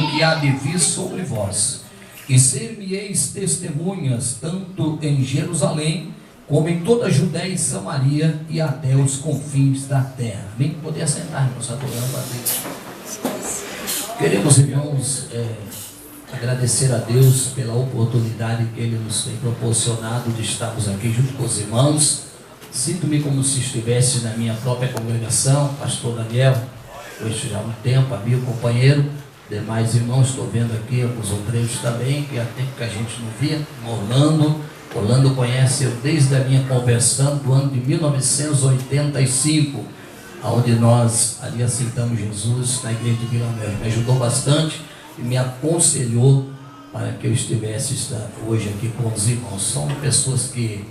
do que há de vir sobre vós, e ser-me-eis testemunhas, tanto em Jerusalém, como em toda a Judéia e Samaria, e até os confins da terra. Bem, poder sentar, irmãos, adorando a Deus. Queremos, irmãos, agradecer a Deus pela oportunidade que Ele nos tem proporcionado de estarmos aqui junto com os irmãos. Sinto-me como se estivesse na minha própria congregação, pastor Daniel, hoje já há um tempo, amigo, companheiro, demais irmãos, estou vendo aqui alguns outros também, que há tempo que a gente não via, Orlando conhece eu desde a minha conversão do ano de 1985, onde nós ali aceitamos Jesus na igreja de Vila Mel. Me ajudou bastante e me aconselhou para que eu estivesse hoje aqui com os irmãos. São pessoas que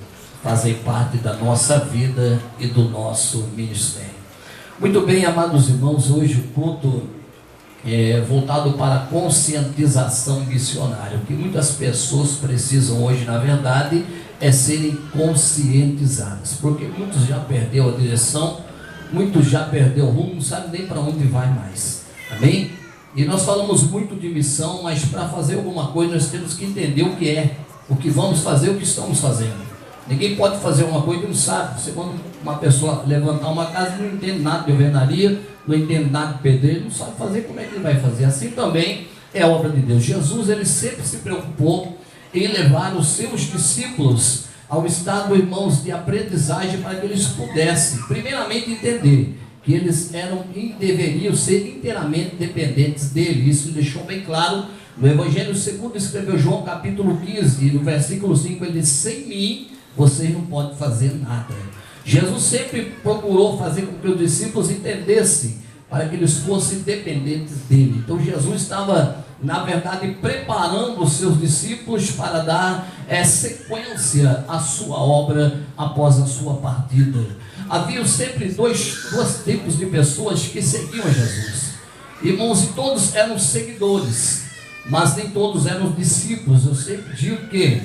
fazem parte da nossa vida e do nosso ministério. Muito bem, amados irmãos, hoje o culto é voltado para a conscientização missionária. O que muitas pessoas precisam hoje, na verdade, é serem conscientizadas, porque muitos já perderam a direção, muitos já perderam o rumo, não sabem nem para onde vai mais. Amém? E nós falamos muito de missão, mas para fazer alguma coisa nós temos que entender o que é, o que vamos fazer, o que estamos fazendo. Ninguém pode fazer uma coisa e não sabe. Você, quando uma pessoa levantar uma casa, não entende nada de alvenaria, não entende nada de pedreiro, não sabe fazer, como é que ele vai fazer? Assim também é a obra de Deus. Jesus, ele sempre se preocupou em levar os seus discípulos ao estado, irmãos, de aprendizagem, para que eles pudessem, primeiramente, entender que eles deveriam ser inteiramente dependentes dele. Isso deixou bem claro no Evangelho segundo escreveu João, capítulo 15, no versículo 5, ele diz: sem mim vocês não podem fazer nada. Jesus sempre procurou fazer com que os discípulos entendessem, para que eles fossem dependentes dele. Então Jesus estava, na verdade, preparando os seus discípulos para dar sequência à sua obra após a sua partida. Havia sempre dois tipos de pessoas que seguiam Jesus, irmãos, e todos eram seguidores, mas nem todos eram discípulos. Eu sempre digo que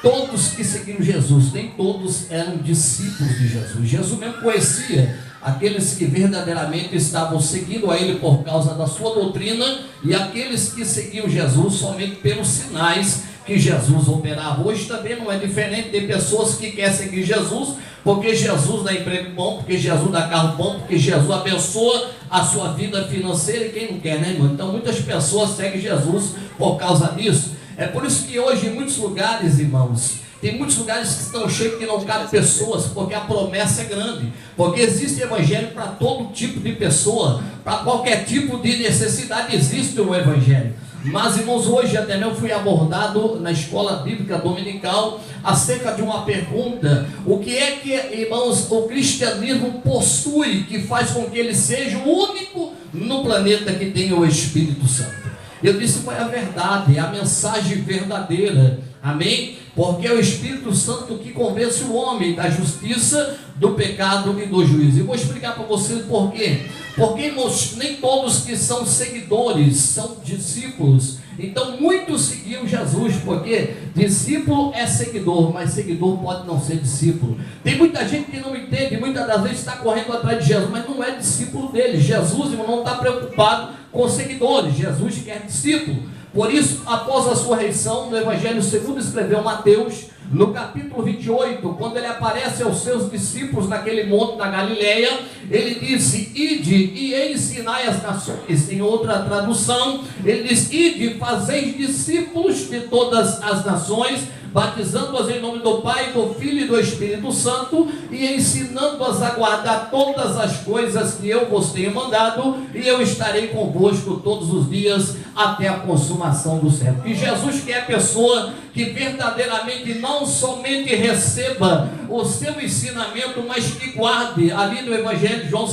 todos que seguiram Jesus, nem todos eram discípulos de Jesus. Jesus mesmo conhecia aqueles que verdadeiramente estavam seguindo a ele por causa da sua doutrina, e aqueles que seguiam Jesus somente pelos sinais que Jesus operava. Hoje também não é diferente. Tem pessoas que querem seguir Jesus porque Jesus dá emprego bom, porque Jesus dá carro bom, porque Jesus abençoa a sua vida financeira, e quem não quer, né, irmão? Então muitas pessoas seguem Jesus por causa disso. É por isso que hoje em muitos lugares, irmãos, tem muitos lugares que estão cheios, que não cabem pessoas, porque a promessa é grande, porque existe evangelho para todo tipo de pessoa, para qualquer tipo de necessidade existe o evangelho. Mas, irmãos, hoje até eu fui abordado na escola bíblica dominical acerca de uma pergunta: o que é que, irmãos, o cristianismo possui que faz com que ele seja o único no planeta que tem o Espírito Santo? Eu disse: qual é a verdade, a mensagem verdadeira, amém? Porque é o Espírito Santo que convence o homem da justiça, do pecado e do juízo. E vou explicar para vocês por quê. Porque, irmãos, nem todos que são seguidores são discípulos. Então muitos seguiam Jesus, porque discípulo é seguidor, mas seguidor pode não ser discípulo. Tem muita gente que não entende, muitas das vezes está correndo atrás de Jesus, mas não é discípulo dele. Jesus, irmão, não está preocupado com seguidores, Jesus quer discípulo. Por isso, após a sua ressurreição, no Evangelho segundo escreveu Mateus, no capítulo 28, quando ele aparece aos seus discípulos naquele monte da Galileia, ele disse: ide e ensinai as nações. Em outra tradução, ele diz: ide, fazeis discípulos de todas as nações, batizando-as em nome do Pai, do Filho e do Espírito Santo, e ensinando-as a guardar todas as coisas que eu vos tenho mandado, e eu estarei convosco todos os dias até a consumação do século. Que Jesus quer a pessoa que verdadeiramente não somente receba o seu ensinamento, mas que guarde. Ali no Evangelho de João,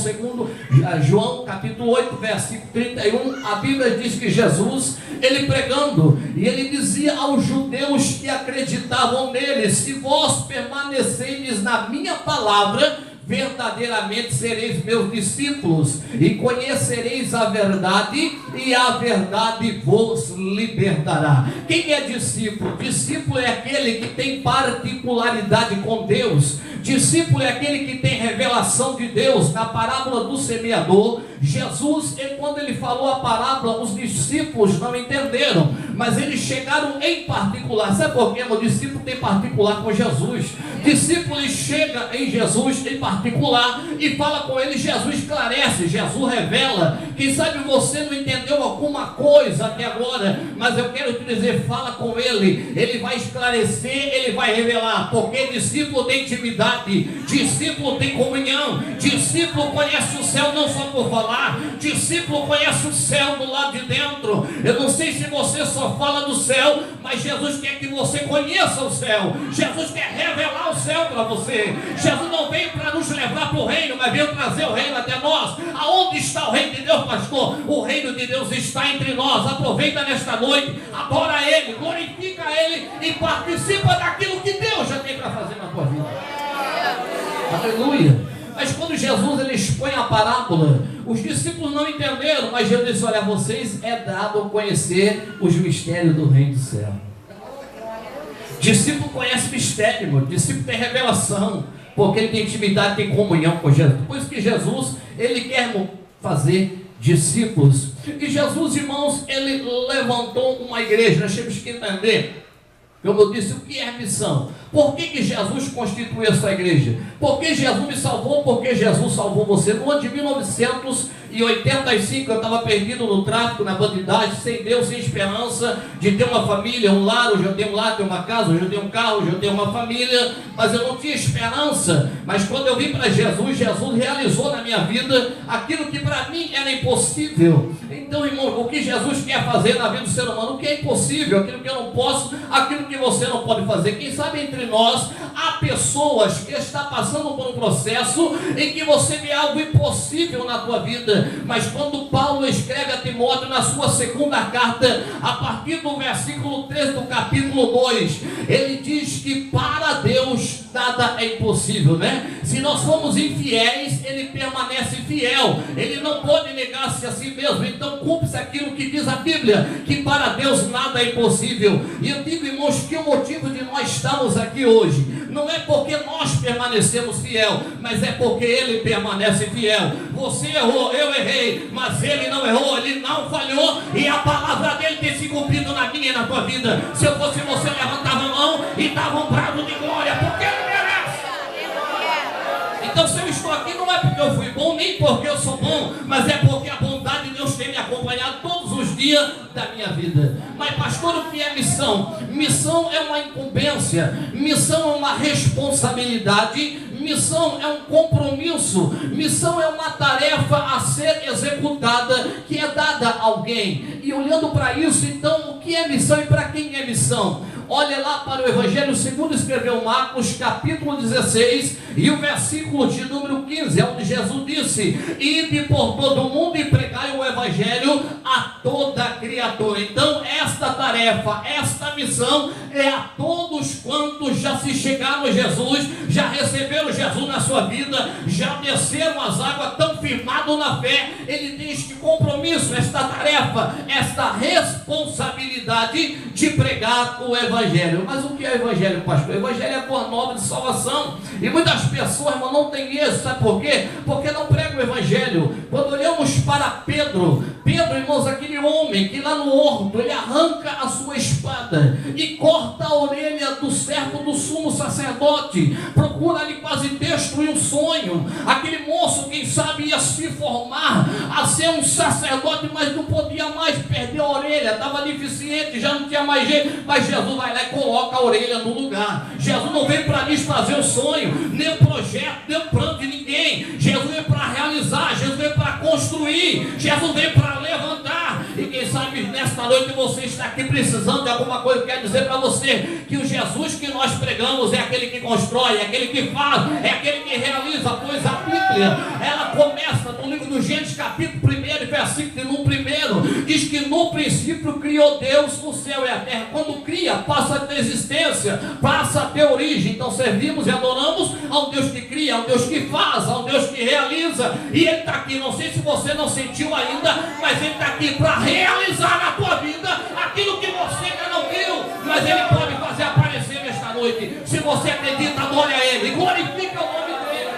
João capítulo 8, versículo 31, a Bíblia diz que Jesus, ele pregando, e ele dizia aos judeus que acreditavam nele: se vós permanecerdes na minha palavra, verdadeiramente sereis meus discípulos, e conhecereis a verdade, e a verdade vos libertará. Quem é discípulo? Discípulo é aquele que tem particularidade com Deus. Discípulo é aquele que tem revelação de Deus. Na parábola do semeador, Jesus, quando ele falou a parábola, os discípulos não entenderam, mas eles chegaram em particular. Sabe por quê? O discípulo tem particular com Jesus. Discípulo chega em Jesus em particular e fala com ele. Jesus esclarece, Jesus revela. Quem sabe você não entendeu alguma coisa até agora, mas eu quero te dizer, fala com ele. Ele vai esclarecer, ele vai revelar, porque discípulo tem intimidade, discípulo tem comunhão, discípulo conhece o céu não só por falar, discípulo conhece o céu do lado de dentro. Eu não sei se você só fala do céu, mas Jesus quer que você conheça o céu. Jesus quer revelar o céu para você. Jesus não veio para nos levar para o reino, mas veio trazer o reino até nós. Aonde está o reino de Deus, pastor? O reino de Deus está entre nós. Aproveita nesta noite, adora Ele, glorifica Ele e participa daquilo que Deus já tem para fazer na tua vida. Aleluia. Mas quando Jesus ele expõe a parábola, os discípulos não entenderam, mas Jesus disse: olha, a vocês é dado conhecer os mistérios do reino do céu. Discípulo conhece mistério, discípulo tem revelação, porque ele tem intimidade, tem comunhão com Jesus. Por isso que Jesus, ele quer fazer discípulos. E Jesus, irmãos, ele levantou uma igreja. Nós temos que entender, como eu disse, o que é missão? Por que Jesus constituiu essa igreja? Porque Jesus me salvou, porque Jesus salvou você. No ano de 1985, eu estava perdido no tráfico, na bandidagem, sem Deus, sem esperança de ter uma família, um lar. Hoje eu tenho um lar, tenho uma casa, hoje eu tenho um carro, hoje eu tenho uma família, mas eu não tinha esperança. Mas quando eu vim para Jesus, Jesus realizou na minha vida aquilo que para mim era impossível. Então, irmão, o que Jesus quer fazer na vida do ser humano? O que é impossível, aquilo que eu não posso, aquilo que você não pode fazer. Quem sabe entre nós há pessoas que estão passando por um processo em que você vê algo impossível na tua vida, mas quando Paulo escreve a Timóteo na sua segunda carta, a partir do versículo 13 do capítulo 2, ele diz que para Deus nada é impossível, né? Se nós formos infiéis, ele permanece fiel, ele não pode negar-se a si mesmo. Então cumpre-se aquilo que diz a Bíblia, que para Deus nada é impossível. E eu digo, irmãos, que o motivo de nós estarmos aqui hoje não é porque nós permanecemos fiel, mas é porque ele permanece fiel. Você errou, eu errei, mas ele não errou, ele não falhou, e a palavra dele tem se cumprido na minha e na tua vida. Se eu fosse você, levantava a mão e dava um brado de glória, porque ele merece. Então, se eu estou aqui, não é porque eu fui bom, nem porque eu sou bom, mas é porque a bondade de Deus tem me acompanhado todos os dias da minha vida. Mas, pastor, o que é missão? Missão é uma incumbência, missão é uma responsabilidade, missão é um compromisso, missão é uma tarefa a ser executada, que é dada a alguém. E olhando para isso, então, o que é missão e para quem é missão? Olha lá para o Evangelho segundo escreveu Marcos, capítulo 16, e o versículo de número 15, é onde Jesus disse: ide por todo o mundo e pregai o Evangelho a toda criatura. Então, esta tarefa, esta missão é a todos quantos já se chegaram a Jesus, já receberam Jesus na sua vida, já desceram as águas, tão firmados na fé. Ele tem este compromisso, esta tarefa, esta responsabilidade de pregar o Evangelho. Mas o que é o Evangelho, pastor? O Evangelho é a boa nova de salvação. E muitas pessoas, irmão, não têm isso. Sabe por quê? Porque não pregam o Evangelho. Quando olhamos para Pedro, irmãos, aquele homem que lá no horto, ele arranca a sua espada e corta a orelha do servo do sumo sacerdote. Procura ali quase destruir um sonho. Aquele moço, quem sabe, ia se formar a ser um sacerdote, mas não podia mais, perder a orelha, estava deficiente, já não tinha mais jeito. Mas Jesus vai lá e coloca a orelha no lugar. Jesus não veio para desfazer o sonho, nem o projeto, nem o plano de ninguém. Jesus veio para realizar, Jesus veio para construir, Jesus veio para levantar. E quem sabe nesta noite você está aqui precisando de alguma coisa. Eu quero dizer para você que o Jesus que nós pregamos é aquele que constrói, é aquele que faz, é aquele que realiza. Pois a Bíblia, ela começa no livro do Gênesis, capítulo 1, versículo 1, diz que no princípio criou Deus o céu e a terra. Quando cria, passa a ter existência, passa a ter origem. Então servimos e adoramos ao Deus que cria, ao Deus que faz, ao Deus que realiza. E Ele está aqui, não sei se você não sentiu ainda, mas Ele está aqui para realizar na tua vida aquilo que você ainda não viu, mas Ele pode fazer aparecer nesta noite. Se você acredita, adore a Ele, glorifique o nome dEle.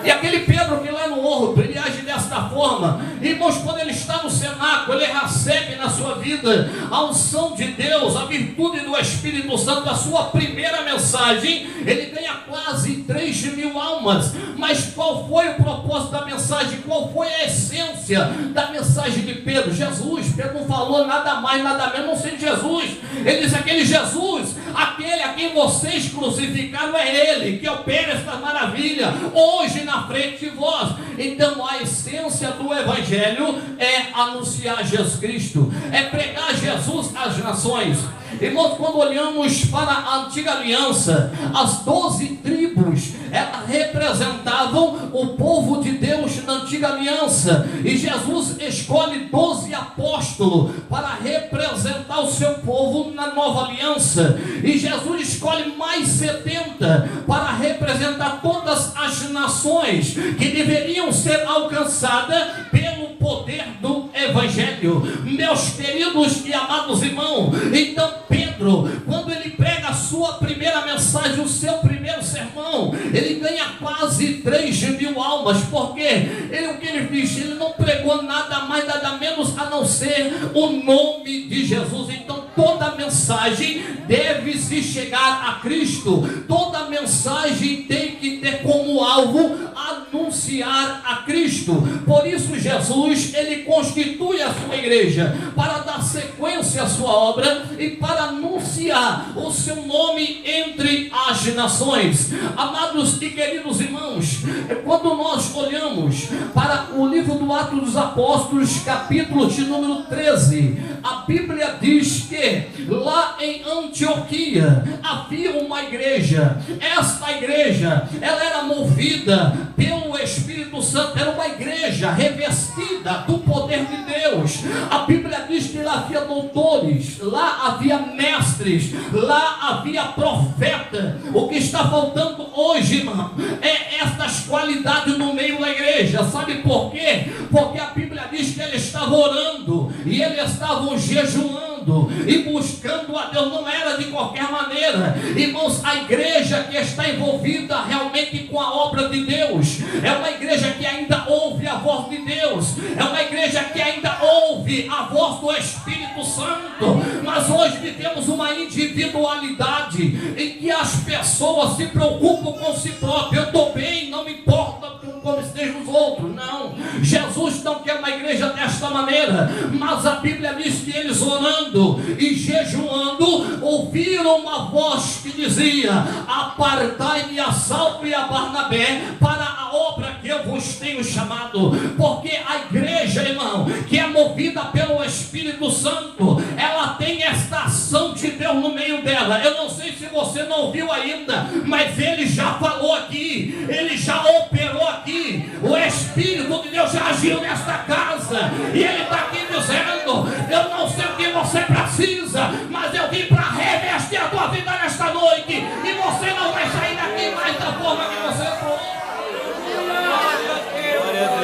E aquele Pedro que lá no morro, ele age desta forma. Irmãos, quando ele está no cenáculo, ele recebe na sua vida a unção de Deus, a virtude do Espírito Santo, a sua primeira mensagem. Ele ganha quase 3.000 almas. Mas qual foi o propósito da mensagem? Qual foi a essência da mensagem de Pedro? Jesus. Pedro não falou nada mais, nada menos, não sei de Jesus. Ele disse: aquele Jesus, aquele a quem vocês crucificaram, é Ele que opera esta maravilha hoje na frente de vós. Então a essência do Evangelho é anunciar Jesus Cristo, é pregar Jesus às nações. Irmãos, quando olhamos para a antiga aliança, as 12 tribos, elas representavam o povo de Deus na antiga aliança, e Jesus escolhe 12 apóstolos para representar o seu povo na nova aliança, e Jesus escolhe mais 70 para representar todas as nações que deveriam ser alcançadas pelo poder do Evangelho. Meus queridos e amados irmãos, então Pedro, quando ele prega a sua primeira mensagem, o seu primeiro sermão, ele ganha quase 3.000 almas. Porque o que ele fez? Ele não pregou nada mais, nada menos a não ser o nome de Jesus. Então toda mensagem deve se chegar a Cristo, toda mensagem tem que ter como alvo anunciar a Cristo. Por isso Jesus, ele constitui a sua igreja para dar sequência à sua obra e para anunciar o seu nome entre as nações. Amados e queridos irmãos, quando nós olhamos para o livro do Atos dos Apóstolos, capítulo de número 13, a Bíblia diz que lá em Antioquia havia uma igreja. Esta igreja, ela era movida pelo Espírito Santo, era uma igreja revestida do poder de Deus. A Bíblia diz que lá havia doutores, lá havia mestres, lá havia profeta. O que está faltando hoje, irmão, é estas qualidades no meio da igreja. Sabe por quê? Porque a Bíblia diz que eles estavam orando e eles estavam jejuando e buscando a Deus. Não era de qualquer maneira, irmãos. A igreja que está envolvida realmente com a obra de Deus é uma igreja que ainda ouve a voz de Deus, é uma igreja que ainda ouve a voz do Espírito Santo. Mas hoje vivemos uma individualidade em que as pessoas se preocupam com si próprias. Eu estou bem, não me importa como estejam os outros. Não, Jesus não quer uma igreja desta maneira. Mas a Bíblia diz que eles orando e jejuando ouviram uma voz que dizia: apartai-me a Saulo e a Barnabé para a obra que eu vos tenho chamado. Porque a igreja, irmão, que é movida pelo Espírito Santo, ela tem esta ação de Deus no meio dela. Eu não sei se você não ouviu ainda, mas ele já falou aqui, ele já operou aqui. O Espírito de Deus já agiu nesta casa, e ele está aqui dizendo: eu não sei o que você precisa, mas eu vim para revestir a tua vida nesta noite, e você não vai sair daqui mais da forma que você entrou.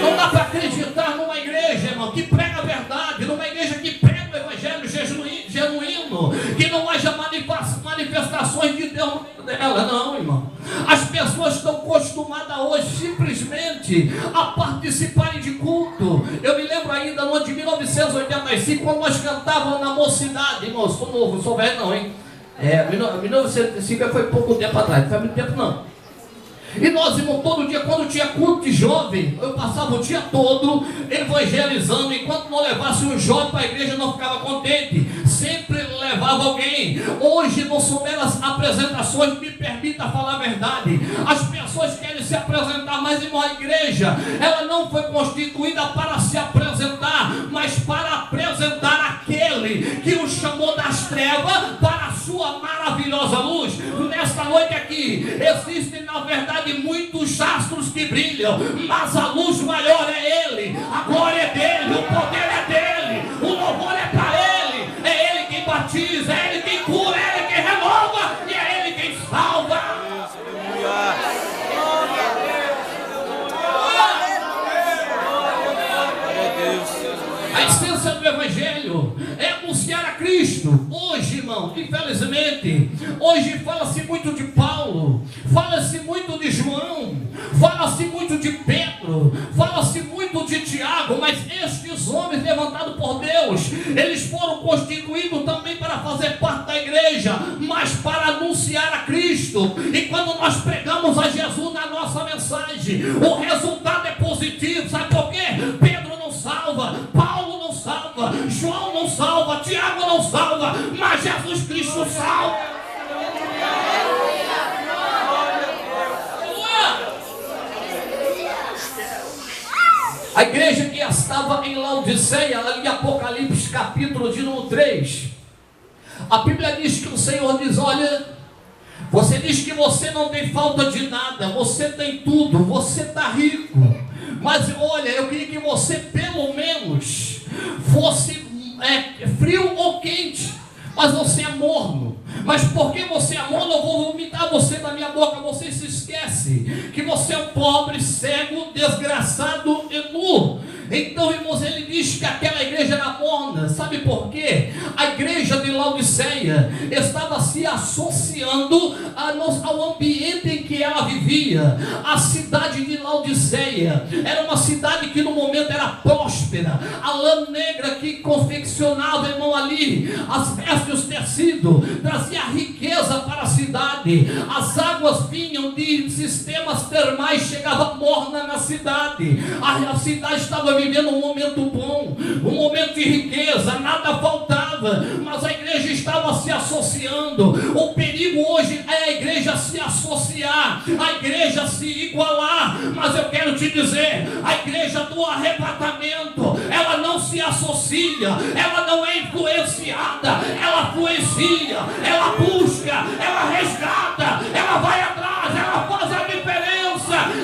Não dá para acreditar numa igreja, irmão, que prega a verdade, numa igreja que prega o Evangelho genuíno, que não haja manifestações de Deus dela. Não, irmão. As pessoas estão acostumadas hoje simplesmente a participarem de culto. Eu me lembro ainda no ano de 1985, quando nós cantávamos na mocidade. Irmão, sou novo, não sou velho não, hein? 1985 foi pouco tempo atrás, não faz muito tempo não. E nós, irmão, todo dia, quando tinha culto de jovem, eu passava o dia todo evangelizando. Enquanto não levasse um jovem para a igreja, não ficava contente. sempre levava alguém. Hoje não são meras apresentações, me permita falar a verdade. As pessoas querem se apresentar, mas irmão, a igreja, ela não foi constituída para se apresentar, mas para apresentar aquele que o chamou das trevas para a sua maravilhosa luz. Nesta noite aqui, existem na verdade muitos astros que brilham, mas a luz maior é Ele, a glória é dele, o poder é dele, o louvor é para Ele. É Ele quem batiza, é Ele quem cura, é Ele quem renova e é Ele quem salva. A essência do Evangelho é anunciar a Cristo. Hoje, irmão, infelizmente, hoje fala-se muito de Paulo, fala-se muito de João, fala-se muito de Pedro, fala-se muito de Tiago, mas estes homens levantados por Deus, eles foram constituídos também para fazer parte da igreja, mas para anunciar a Cristo. E quando nós pregamos a Jesus na nossa mensagem, o resultado é positivo. Sabe por quê? Pedro não salva, Paulo não salva, João não salva, Tiago não salva, mas Jesus Cristo salva. A igreja que estava em Laodiceia, ali em Apocalipse capítulo de número 3, a Bíblia diz que o Senhor diz: olha, você diz que você não tem falta de nada, você tem tudo, você está rico, mas olha, eu queria que você pelo menos fosse frio ou quente, mas você é morno. Mas porque você é morno, eu vou vomitar você da minha boca. Você se esquece que você é um pobre, cego, desgraçado e nu. Então, irmãos, ele diz que aquela igreja era morna. Sabe por quê? A igreja de Laodiceia estava se associando ao ambiente em que ela vivia. A cidade de Laodiceia era uma cidade que no momento era próspera. A lã negra que confeccionava, irmão, ali as vestes, os tecidos, trazia riqueza para a cidade. As águas vinham de sistemas termais, chegava morna na cidade. A cidade estava vivendo um momento bom, um momento de riqueza, nada faltava, mas a igreja estava se associando. O perigo hoje é a igreja se associar, a igreja se igualar. Mas eu quero te dizer, a igreja do arrebatamento, ela não se associa, ela não é influenciada, ela influencia, ela busca, ela resgata, ela vai atrás, ela faz a diferença.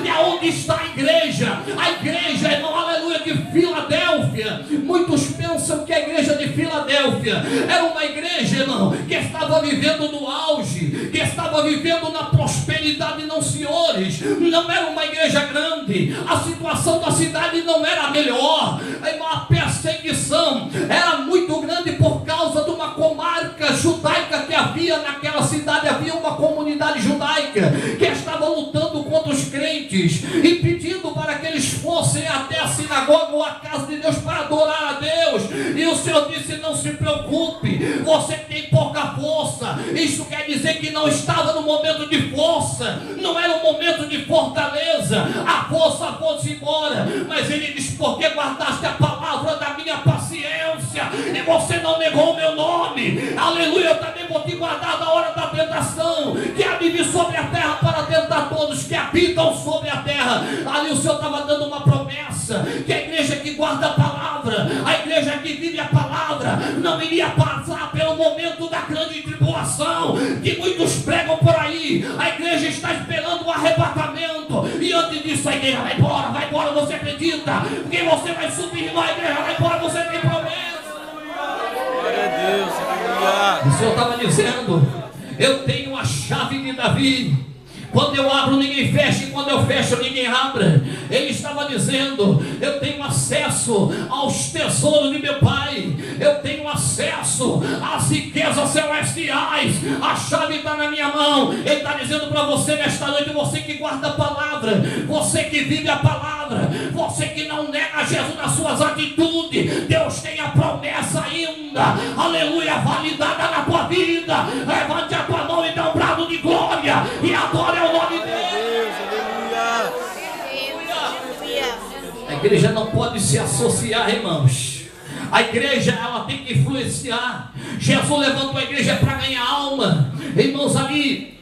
E aonde está a igreja? A igreja, irmão, aleluia, de Filadélfia. Muitos pensam que a igreja de Filadélfia era uma igreja, irmão, que estava vivendo no auge, que estava vivendo na prosperidade. Não, senhores, não era uma igreja grande, a situação da cidade não era a melhor, a perseguição era muito grande por causa de uma comarca judaica que havia naquela cidade. Havia uma comunidade judaica que estava lutando contra os crentes e pedindo para que eles fossem até a sinagoga ou a casa de Deus para adorar a Deus. E o Senhor disse: não se preocupe, você tem pouca força. Isso quer dizer que não estava no momento de força, não era um momento de fortaleza, a força foi-se embora. Mas ele diz: porque guardaste a palavra da minha paciência e você não negou o meu nome, aleluia, eu também vou te guardar na hora da tentação, que há de vir sobre a terra para tentar todos que habitam sobre a terra. Ali o Senhor estava dando uma promessa, que a igreja que guarda a palavra, a igreja que vive a palavra, não iria passar pelo momento da grande tribulação que muitos pregam por aí. A igreja está esperando o arrebatamento, e antes disso a igreja vai embora, você acredita? Porque você vai subir na igreja, vai embora, você tem promessa. Glória a Deus, aleluia. O Senhor estava dizendo: eu tenho a chave de Davi. Quando eu abro, ninguém fecha, e quando eu fecho, ninguém abre. Ele estava dizendo: eu tenho acesso aos tesouros de meu Pai, eu tenho acesso às riquezas celestiais, a chave está na minha mão. Ele está dizendo para você nesta noite, você que guarda a palavra, você que vive a palavra, você que não nega Jesus nas suas atitudes, Deus tem a promessa ainda, aleluia, validada na tua vida. Levante a tua mão e dá um brado de glória e adore o nome de Deus. A igreja não pode se associar, irmãos. A igreja, ela tem que influenciar. Jesus levantou a igreja para ganhar alma. Irmãos, ali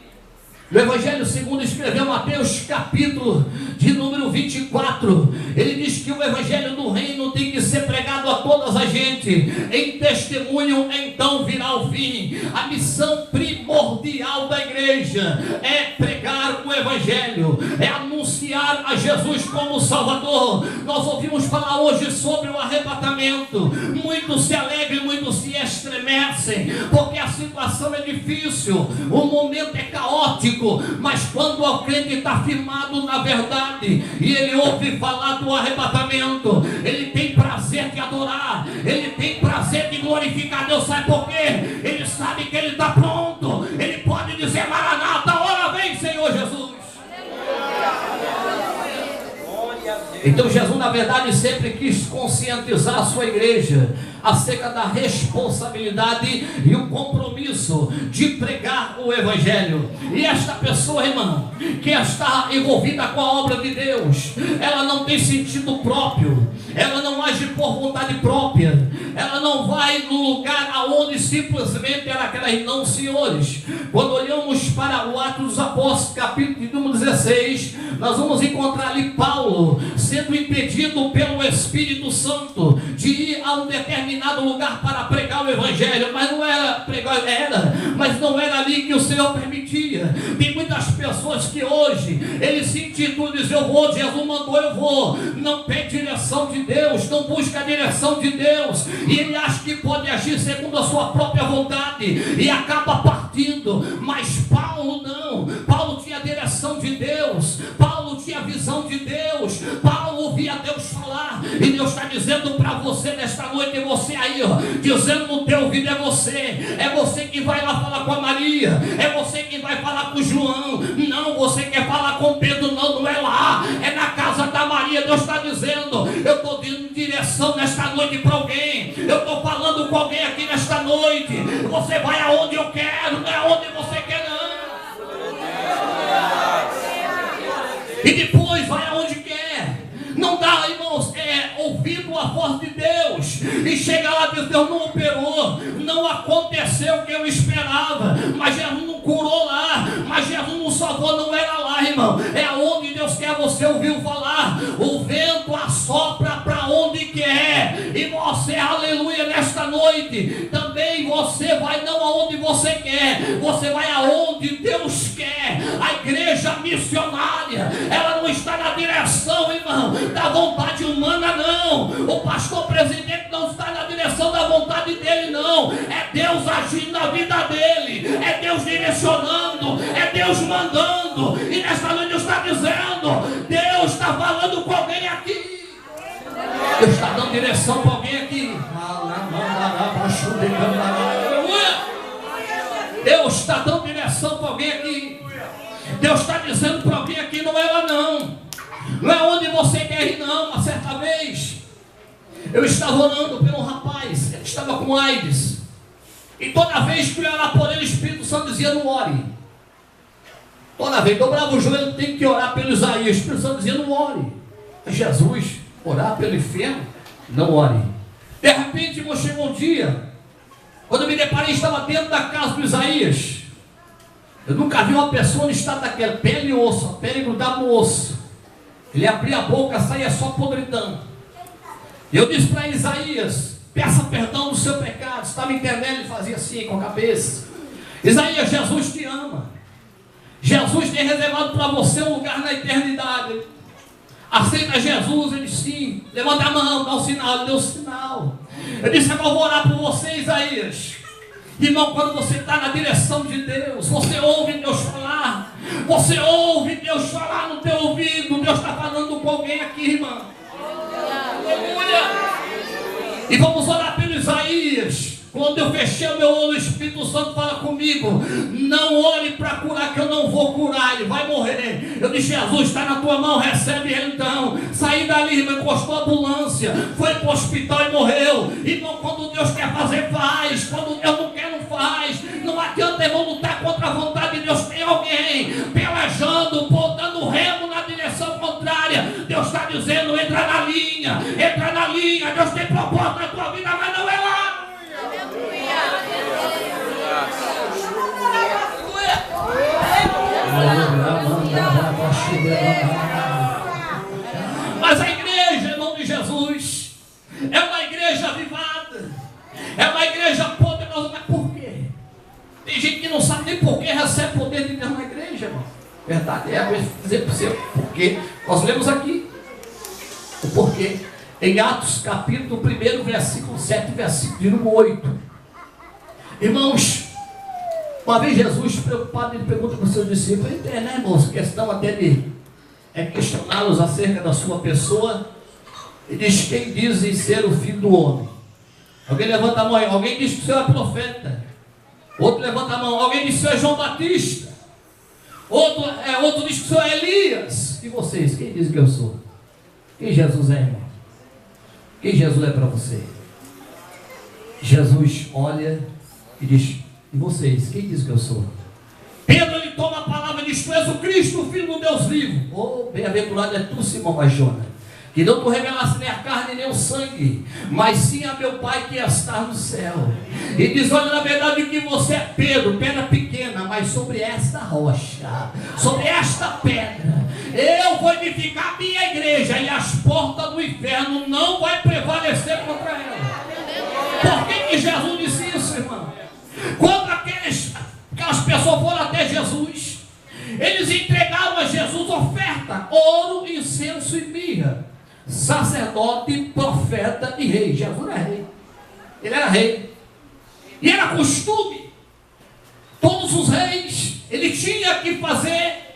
no Evangelho segundo escreveu Mateus, capítulo de número 24, ele diz que o Evangelho do Reino tem que ser pregado a todas as gente, em testemunho, então virá o fim. A missão primordial da igreja é pregar o Evangelho, é anunciar a Jesus como Salvador. Nós ouvimos falar hoje sobre o arrebatamento. Muitos se alegram, muitos se estremecem, porque a situação é difícil, o momento é caótico. Mas quando o crente está firmado na verdade e ele ouve falar do arrebatamento, ele tem prazer de adorar, ele tem prazer de glorificar Deus. Sabe por quê? Ele sabe que ele está pronto, ele pode dizer: Maranata, hora vem, Senhor Jesus. Então Jesus, na verdade, sempre quis conscientizar a sua igreja acerca da responsabilidade e o compromisso de pregar o Evangelho. E esta pessoa, irmão, que está envolvida com a obra de Deus, ela não tem sentido próprio, ela não age por vontade própria, ela não vai no lugar aonde simplesmente era aquela. Não, senhores, quando olhamos para o Atos dos Apóstolos, capítulo 16, nós vamos encontrar ali Paulo sendo impedido pelo Espírito Santo de ir a um determinado lugar para pregar o Evangelho, mas não era pregar, mas não era ali que o Senhor permitia. Tem muitas pessoas que hoje eles se intitulam, dizem: eu vou, Jesus mandou, eu vou. Não pede direção de Deus, não busca a direção de Deus, e ele acha que pode agir segundo a sua própria vontade e acaba partindo. Mas Paulo não. Paulo tinha a direção de Deus, Paulo tinha a visão de Deus, Paulo ouvia Deus falar. E Deus está dizendo para você nesta noite, e você aí, ó, dizendo no teu ouvido: é você que vai lá falar com a Maria, é você que vai falar com o João. Não, você quer falar com Pedro, não é lá, é na casa da Maria. Deus está dizendo: eu estou dando direção nesta noite para alguém, eu estou falando com alguém aqui nesta noite. Você vai aonde eu quero, não é aonde você quer, não. E depois vai aonde quer. Não dá, irmãos, ouvindo a voz de Deus e chega lá e diz: Deus não operou, não aconteceu o que eu esperava, mas Jesus não curou lá, mas Jesus não salvou, não era lá, irmão. É aonde Deus quer você ouvir falar. O vento assopra para onde quer, e você, aleluia, nesta noite também você vai não aonde você quer, você vai aonde Deus quer. A igreja missionária, ela não está na direção, irmão, da vontade humana, não. O pastor presidente não está na direção da vontade dele, não. É Deus agindo na vida dele, é Deus direcionando, é Deus mandando. E nesta noite Deus está dizendo: Deus está falando com alguém aqui, Deus está dando direção para alguém aqui. Deus está dando direção para alguém aqui. Deus está dizendo para alguém aqui: não é lá não, não é onde você quer ir, não. Uma certa vez eu estava orando por um rapaz, ele estava com AIDS, e toda vez que eu ia orar por ele, o Espírito Santo dizia: não ore. Toda vez dobrava o joelho, tem que orar pelo Isaías, o Espírito Santo dizia: não ore. Jesus, orar pelo enfermo? Não ore. De repente chegou um dia, quando eu me deparei, estava dentro da casa do Isaías. Eu nunca vi uma pessoa no estado daquela, pele e osso, a pele grudava no osso. Ele abria a boca, saía só podridão. E eu disse para Isaías: peça perdão do seu pecado. Você está me entendendo? Ele fazia assim com a cabeça. Isaías, Jesus te ama. Jesus tem reservado para você um lugar na eternidade. Aceita Jesus? Ele disse sim. Levanta a mão, dá um sinal. Ele deu um sinal. Eu disse: agora eu vou orar por você, Isaías. Irmão, quando você está na direção de Deus, você ouve Deus falar, você ouve Deus falar no teu ouvido. Deus está falando com alguém aqui, irmão. Aleluia. E vamos orar pelo Isaías. Quando eu fechei o meu olho, o Espírito Santo fala comigo: não ore para curar, que eu não vou curar, ele vai morrer. Eu disse: Jesus, está na tua mão, recebe ele então. Saí dali, irmão, encostou a ambulância, foi para o hospital e morreu. Irmão, quando Deus quer fazer, faz. Quando Deus não quer, não faz. Não adianta, irmão, lutar contra a vontade de Deus. Tem alguém pelejando, botando remo na direção contrária. Deus está dizendo: entra na linha, Deus tem propósito na tua vida, mas Mas a igreja, em nome de Jesus, é uma igreja avivada, é uma igreja poderosa. Mas por quê? Tem gente que não sabe nem por que recebe poder de Deus na igreja, irmão. Verdade é, vou dizer para você por quê. Nós lemos aqui o porquê em Atos capítulo 1, versículo 7, versículo de número 8. Irmãos, uma vez Jesus preocupado, ele pergunta para os seus discípulos, né, irmãos, questão até de questioná-los acerca da sua pessoa. Ele diz: quem dizem ser o Filho do Homem? Alguém levanta a mão aí. Alguém diz que o Senhor é profeta. Outro levanta a mão. Alguém diz que o Senhor é João Batista. Outro diz que o Senhor é Elias. E vocês, quem diz que eu sou? Quem Jesus é, irmão? Quem Jesus é para você? Jesus olha e diz: e vocês, quem diz que eu sou? Pedro, ele toma a palavra e diz: tu és o Cristo, o Filho do Deus vivo. Oh, bem-aventurado é tu, Simão Barjona, que não tu revelaste nem a carne nem o sangue, mas sim a meu Pai que está no céu. E diz: olha, na verdade que você é Pedro, pedra pequena, mas sobre esta rocha, sobre esta pedra, eu vou edificar a minha igreja, e as portas do inferno não vai prevalecer contra ela. Por que Jesus disse isso, irmão? Quando aquelas pessoas foram até Jesus, eles entregaram a Jesus oferta: ouro, incenso e mirra. Sacerdote, profeta e rei. Jesus era rei. Ele era rei. E era costume. Todos os reis, ele tinha que fazer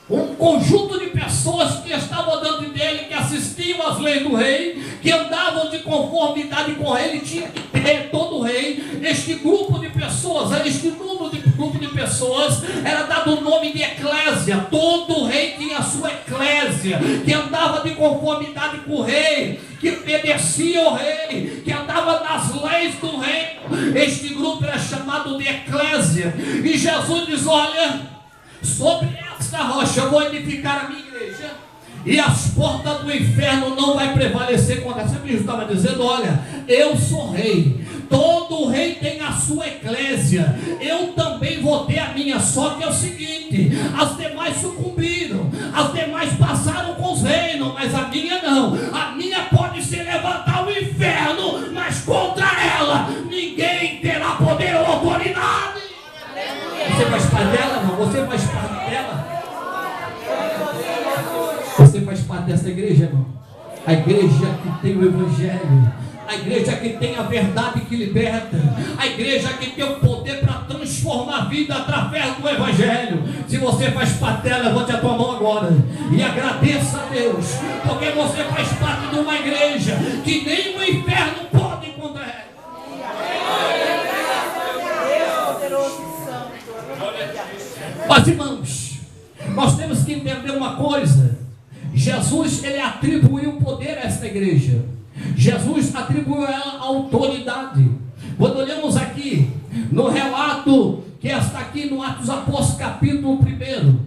um conjunto de pessoas que estavam diante dele, que assistiam às leis do rei, que andavam de conformidade com ele. Tinha que ter todo rei este grupo de pessoas, este grupo de pessoas era dado o nome de eclésia. Todo rei tinha a sua eclésia, que andava de conformidade com o rei, que obedecia ao rei, que andava nas leis do rei. Este grupo era chamado de eclésia. E Jesus diz: olha, sobre esta rocha eu vou edificar a minha igreja, e as portas do inferno não vai prevalecer contra ela. Jesus estava dizendo: olha, eu sou rei, todo rei tem a sua eclésia, eu também vou ter a minha. Só que é o seguinte: as demais sucumbiram, as demais passaram com os reinos, mas a minha não. A minha pode se levantar o inferno, mas contra ela ninguém terá poder ou autoridade. Você faz parte dela, irmão? Você faz parte dela? Você faz parte dessa igreja, irmão? A igreja que tem o Evangelho, a igreja que tem a verdade que liberta, a igreja que tem o poder para transformar a vida através do Evangelho. Se você faz parte dela, levante a tua mão agora e agradeça a Deus, porque você faz parte de uma igreja que nem o inferno pode contra ela. Mas, irmãos, nós temos que entender uma coisa: Jesus, ele atribuiu poder a esta igreja. Jesus atribuiu a ela autoridade. Quando olhamos aqui no relato que está aqui no Atos dos Apóstolos capítulo 1,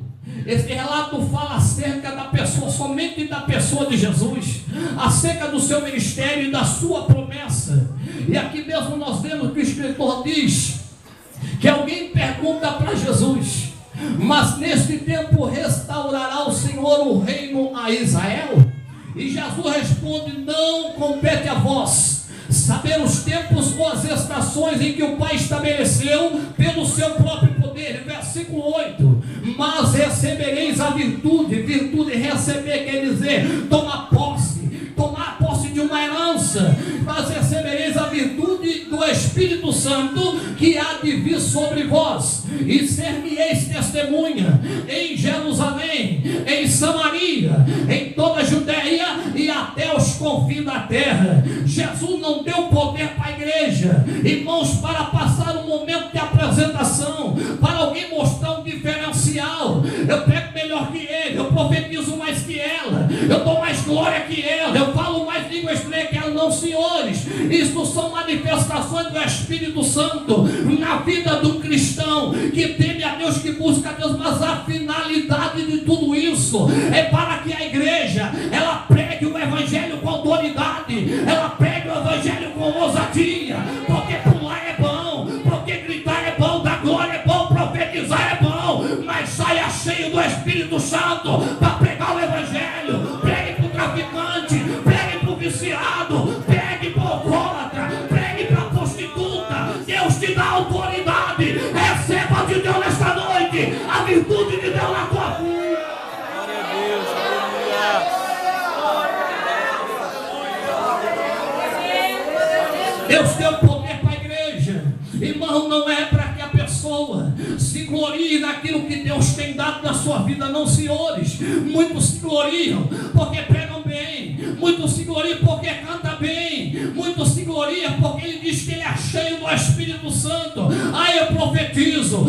esse relato fala acerca da pessoa, somente da pessoa de Jesus, acerca do seu ministério e da sua promessa. E aqui mesmo nós vemos que o escritor diz que alguém pergunta para Jesus: mas neste tempo restaurará o Senhor o reino a Israel? E Jesus responde: não compete a vós saber os tempos ou as estações em que o Pai estabeleceu pelo seu próprio poder. Versículo 8: mas recebereis a virtude. Virtude, receber, quer dizer tomar posse de uma herança. Mas recebereis a virtude do Espírito Santo que há de vir sobre vós, e ser-me-eis testemunha em Jerusalém, em Samaria, em toda a Judeia e até os confins da terra. Jesus não deu poder para a igreja, irmãos, para passar um momento de apresentação, para alguém mostrar um diferencial. Eu pego melhor que ele, eu profetizo mais que ela, eu dou mais glória que ela, eu falo mais língua estranha que ela. Não, senhores, isso são manifestações do Espírito Santo na vida do cristão que teme a Deus, que busca a Deus. Mas a finalidade de tudo isso é para que a igreja, ela pregue o Evangelho com autoridade, ela pregue o Evangelho com ousadia, porque pular é bom, porque gritar é bom, dar glória é bom, profetizar é bom, mas saia cheio do Espírito Santo virtude de Deus na tua vida. Glória a Deus, aleluia. Deus tem o poder para a igreja. Irmão, não é para que a pessoa se glorie naquilo que Deus tem dado na sua vida, não, senhores. Muitos se gloriam porque pregam bem, muitos se gloriam porque cantam bem, muitos se gloriam porque ele diz que ele é cheio do Espírito Santo. Aí eu profetizo.